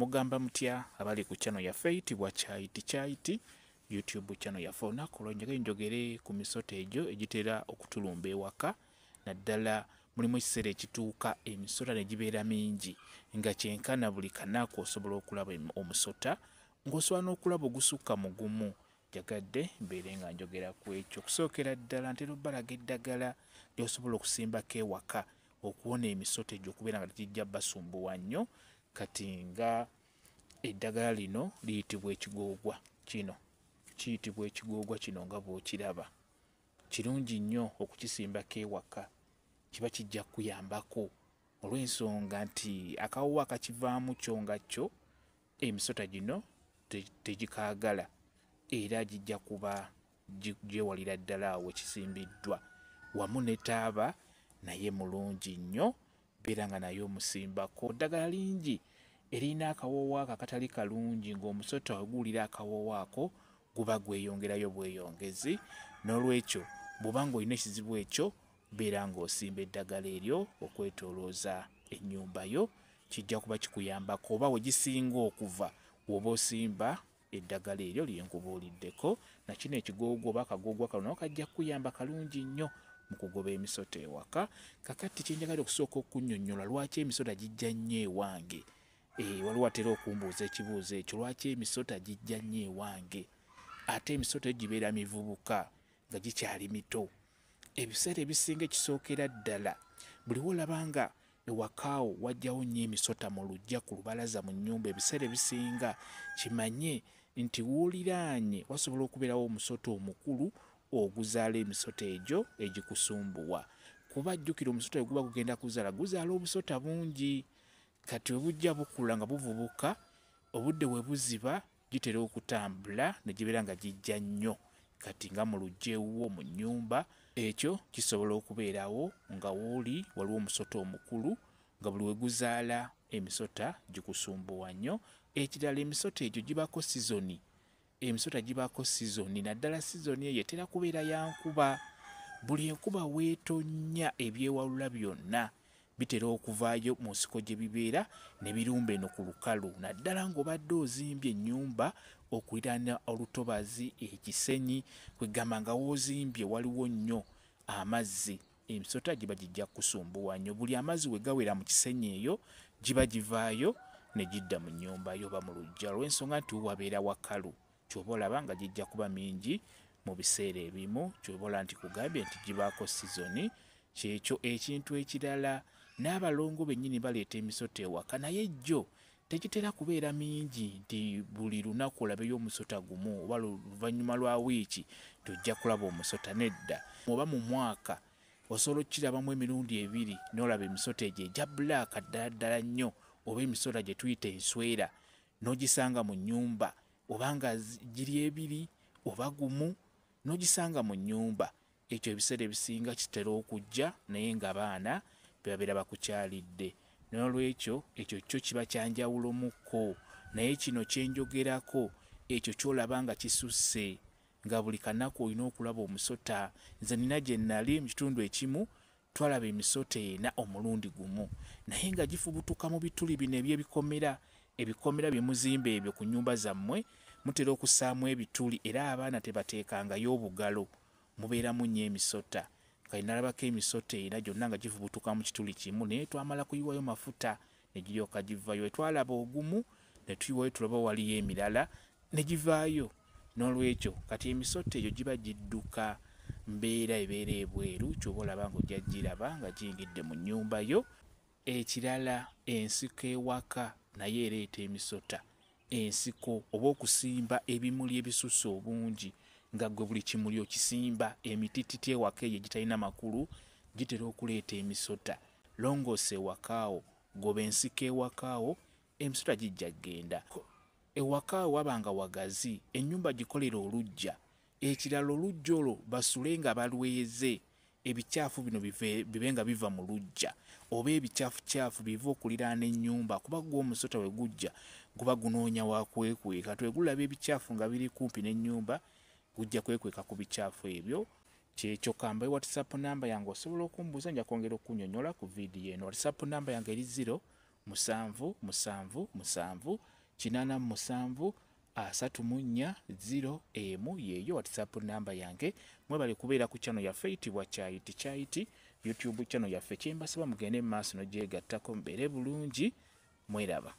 Mugamba mutya abali ku channel yaffe eyitibwa Kyaiti YouTube channel yaffe olunaku olwo njogere ku misoto egyo egitera okutulumba ewaka naddala mulimu ekiseera ekituuka emisota ne gibeera mingi nga kyenkana buli kanaku osobola okulaba omusota ng'osobola n'okulaba ogusukka mu gumu. Jagadde mbeere nga njogera ku ekyo. Okusookera ddala ntera obbalaga eddagala ly'osobola okusimbako ewaka okuwona emisota egyo okubeera nga tegijja basumbuwa nnyo. Kati nga eddagala lino liyitibwa ekigoogwa. Kino kiyitibwa ekigoogwa kino nga bw'okiraba. Kirungi nnyo okukisimbako ewaka, kiba kijja kuyambako olw'ensonga nti akawoowo akakivaamu kyo nga kyo emisota gino tegikaagala era gijja kuba gyewalira ddala awo ekisimbiddwa. Wamu ne taaba naye mulungi nnyo, beera nga naye omusimbako. Ddagala lingi erina akawoowo ako akatali kalungi ng'omusota oguwulira akawoowo ako guba gweyongerayo bweyongezi. N'olwekyo bw'oba ng'olina ekizibu ekyo beera ng'osimba eddagala eryo okwetoolooza ennyumba yo, kijja kuba kikuyambako. Oba we gisinga okuva w'oba osimba eddagala eryo lye nkubuuliddeko, na kino ekigoogwa oba akagoogwa kano kajja kuyamba kalungi nnyo mu kugoba emisota ewaka. Kakati kyenjagala okusooka okunnyonnyola lwaki emisota gijja nnyo ewange. Waliwo atera okumbuuza ekibuuzo ekyo, lwaki emisota gijja nnyo ewange ate emisota gibeera mivubuka nga gikyali mito. Ebiseera ebisinga ekisookera ddala buli wolaba nga ewakaawo wajjawo nnyo emisota mu luggya ku lubalaza mu nnyumba, ebiseera ebisinga kimanye nti w'oliraanye wasobola okubeerawo omusota omukulu oguzaala emisota egyo egikusumbuwa. Kuba jjukira omusota we guba gugenda guzaala obusota bungi. Kati we bujja bukula nga buvubuka, obudde we buziba gitera okutambula ne gibeera nga gijja nnyo. Kati nga mu luggya ewuwo mu nnyumba, ekyo kisobola okubeerawo nga w'oli waliwo omusota omukulu nga buli we guzaala emisota gikusumbuwa nnyo. Ekirala emisota egyo gibako sizoni. Emisota gibako sizoni, naddala sizoni eyo etera kubeera ya nkuba. Buli enkuba weetonnya ebyewalula byonna bitera okuvaayo mu nsiko gye bibeera ne birumba eno ku lukalu. Naddala ng'obadde ozimbye ennyumba okuliraana olutobazi, ekisenyi, kwegamba nga w'ozimbye waliwo nnyo amazzi, emisota giba gijja kusumbuwa nnyo. Buli amazzi we gawera mu kisenyi eyo giba givaayo ne gidda mu nnyumba yo oba mu luggya, olw'ensonga nti wabeera wakalu. Ky'oba olaba nga gijja kuba mingi mu biseera ebimu, ky'oba olaba nti kugambye nti gibaako sizoni. Kyekyo ekintu ekirala, n'abalongo bennyini baleeta emisota ewaka, naye jjo tegitera kubeera mingi nti buli lunaku olabeyo omusota gumu oba luvannyuma lwa wiiki tojja kulaba omusota. Nedda, oba mu mwaka osobola okukirabamu emirundi ebiri n'olaba emisota egyo egya bbulaaka ddala ddala nnyo, oba emisota gye tuyita enswera n'ogisanga mu nnyumba, oba nga giri ebiri oba gumu n'ogisanga mu nnyumba. Ekyo ebiseera ebisinga kitera okujja naye nga baana bebabeera bakukyalidde. N'olwekyo ekyo kyo kiba kyanjawulomukko. Naye kino kyenjogerako, ekyo ky'olaba nga kisusse nga buli kanaku olina okulaba omusota. Nze nina gye nnali mu kitundu ekimu twalaba emisota ena omulundi gumu, naye nga gifubutuka mu bituli bino eby'ebikomera. Ebikomera bye muzimba ebyo ku nnyumba zammwe mutera okussaamu ebituli era abaana tebateekangayo obugalo, mubeeramu nnyo emisota. Kale nalabako emisota ena gyonna nga gifubutuka mu kituli kimu, naye twamala kuyiwayo mafuta ne giryoka givaayo. Twalaba ogumu ne tuyiwayo tulaba waliyo emirala ne givaayo. N'olwekyo kati emisota egyo giba gidduka, mbeera ebeera ebweru, ky'oba olaba ng'ojja giraba nga giyingidde mu nnyumba yo. Ekirala, ensiko ewaka naye ereeta emisota. Ensiko oba okusimba ebimuli ebisusse obungi nga gwe buli kimuli okisimba, emitititi ewaka eyo egitalina makulu gitera okuleeta emisota. Longoosa ewakaawo, goba ensiko ewakaawo, emisota gijja genda. Ewakaawo wabanga wagazi, ennyumba gikolera oluggya. Ekirala, oluggya olwo basule nga balweze, ebicaafu bino bibe nga biva mu luggya, oba ebicaafucaafu biva okuliraana ennyumba, kuba gw'omusota we gujja guba gunoonya wakwekweka. Twegulaba ebicaafu nga biri kumpi n'ennyumba gujja kwekweka ku bicaafu ebyo. Kyekyo kamba WhatsApp namba yange osobola okumbuuza, nja kwongera okunnyonnyola ku vidiyo eno. WhatsApp namba yange eri 0 musanvu musanvu musanvu 87 340 yeyo WhatsApp namba yange. Mwebale kubeera ku channel yaffe eyitibwa Kyayiti YouTube channel yaffe. Kyembasaba mugende maaso n'ogyegattako mbeere bulungi. Mweraba.